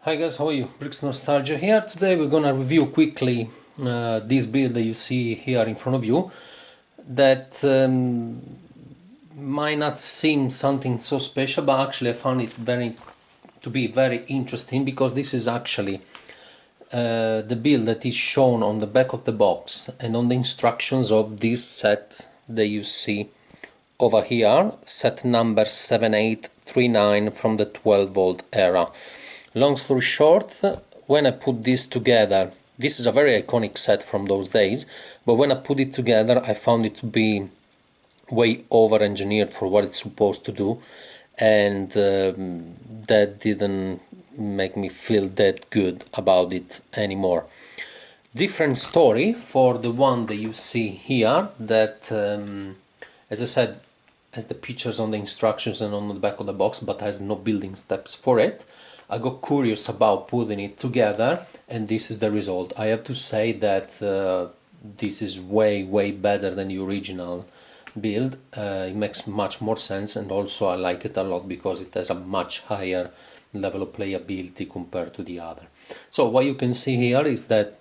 Hi guys, how are you? Bricks Nostalgia here. Today we're gonna review quickly this build that you see here in front of you that might not seem something so special, but actually I found it to be very interesting because this is actually the build that is shown on the back of the box and on the instructions of this set that you see over here, set number 7839 from the 12 volt era. Long story short, when I put this together, this is a very iconic set from those days, but when I put it together I found it to be way over engineered for what it's supposed to do, and that didn't make me feel that good about it anymore. Different story for the one that you see here that as I said, has the pictures on the instructions and on the back of the box, but has no building steps for it. I got curious about putting it together, and this is the result. I have to say that this is way better than the original build. It makes much more sense, and also I like it a lot because it has a much higher level of playability compared to the other. So what you can see here is that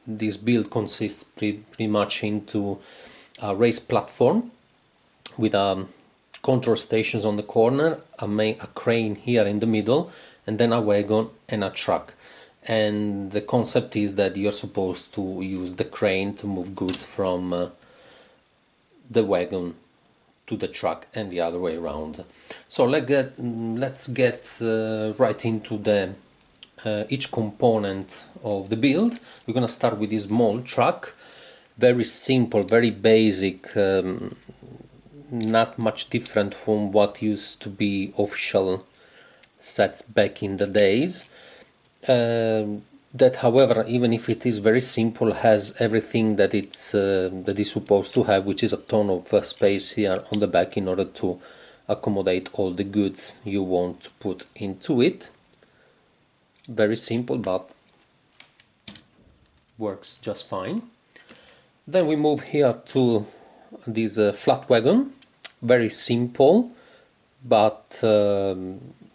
this build consists pretty much into a raised platform with control stations on the corner, a crane here in the middle, and then a wagon and a truck. And the concept is that you're supposed to use the crane to move goods from the wagon to the truck and the other way around. So let's get right into the each component of the build. We're gonna start with this small truck, very simple, very basic, not much different from what used to be official sets back in the days. That, however, even if it is very simple, has everything that that is supposed to have, which is a ton of space here on the back in order to accommodate all the goods you want to put into it. Very simple, but works just fine. Then we move here to this flat wagon. Very simple, but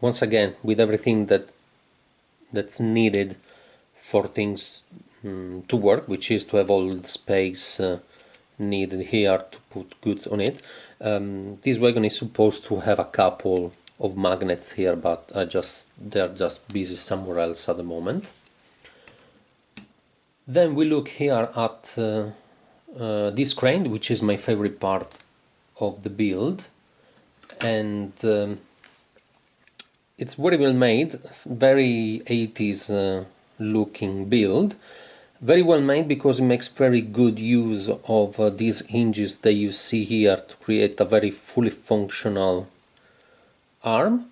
once again with everything that's needed for things to work, which is to have all the space needed here to put goods on it. This wagon is supposed to have a couple of magnets here, but they're just busy somewhere else at the moment. Then we look here at this crane, which is my favorite part of the build, and it's very well made, very 80s looking build, very well made because it makes very good use of these hinges that you see here to create a very fully functional arm.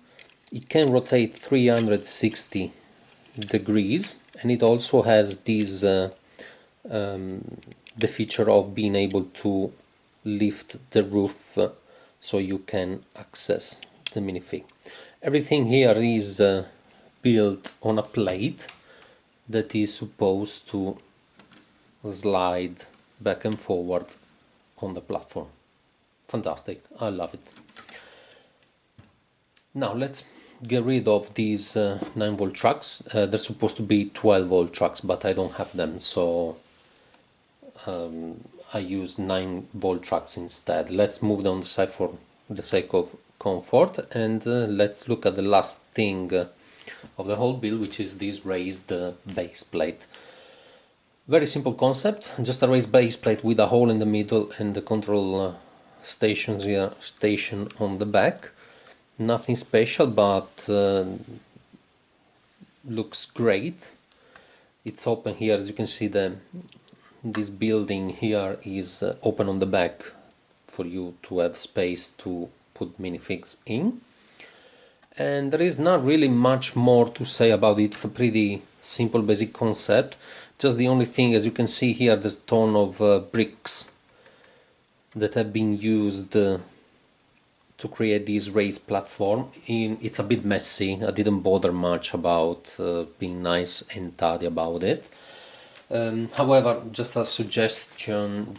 It can rotate 360 degrees, and it also has these the feature of being able to lift the roof so you can access the minifig. Everything here is built on a plate that is supposed to slide back and forward on the platform. Fantastic, I love it. Now let's get rid of these 9 volt trucks. They're supposed to be 12 volt trucks, but I don't have them, so I use 9 volt trucks instead. Let's move down the side for the sake of comfort, and let's look at the last thing of the whole build, which is this raised base plate. Very simple concept, just a raised base plate with a hole in the middle and the control stations here, station on the back. Nothing special, but looks great. It's open here, as you can see. This building here is open on the back for you to have space to put minifigs in, and there is not really much more to say about it. It's a pretty simple basic concept. Just the only thing, as you can see here, there's a ton of bricks that have been used to create this raised platform. It's a bit messy. I didn't bother much about being nice and tidy about it. However, just a suggestion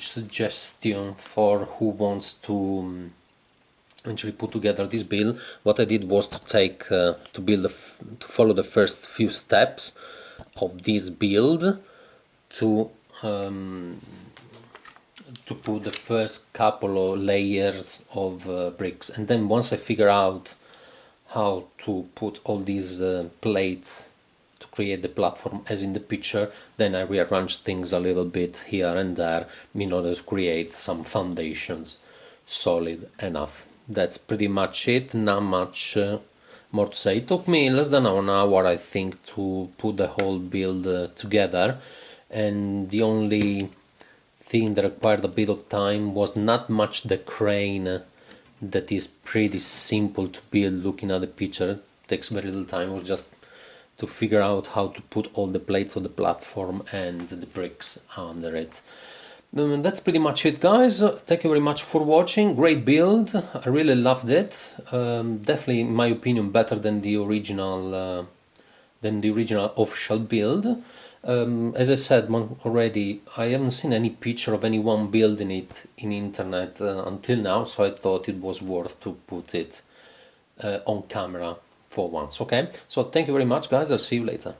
for who wants to eventually put together this build, what I did was to take to follow the first few steps of this build to put the first couple of layers of bricks, and then once I figure out how to put all these plates to create the platform as in the picture, then I rearrange things a little bit here and there in order to create some foundations solid enough. That's pretty much it, not much more to say. It took me less than an hour, I think, to put the whole build together, and the only thing that required a bit of time was not much the crane, that is pretty simple to build. Looking at the picture, it takes very little time. It was just to figure out how to put all the plates of the platform and the bricks under it. That's pretty much it, guys. Thank you very much for watching. Great build, I really loved it. Definitely, in my opinion, better than the original official build. As I said already, I haven't seen any picture of anyone building it in internet until now, so I thought it was worth to put it on camera for once. Okay, so thank you very much, guys. I'll see you later.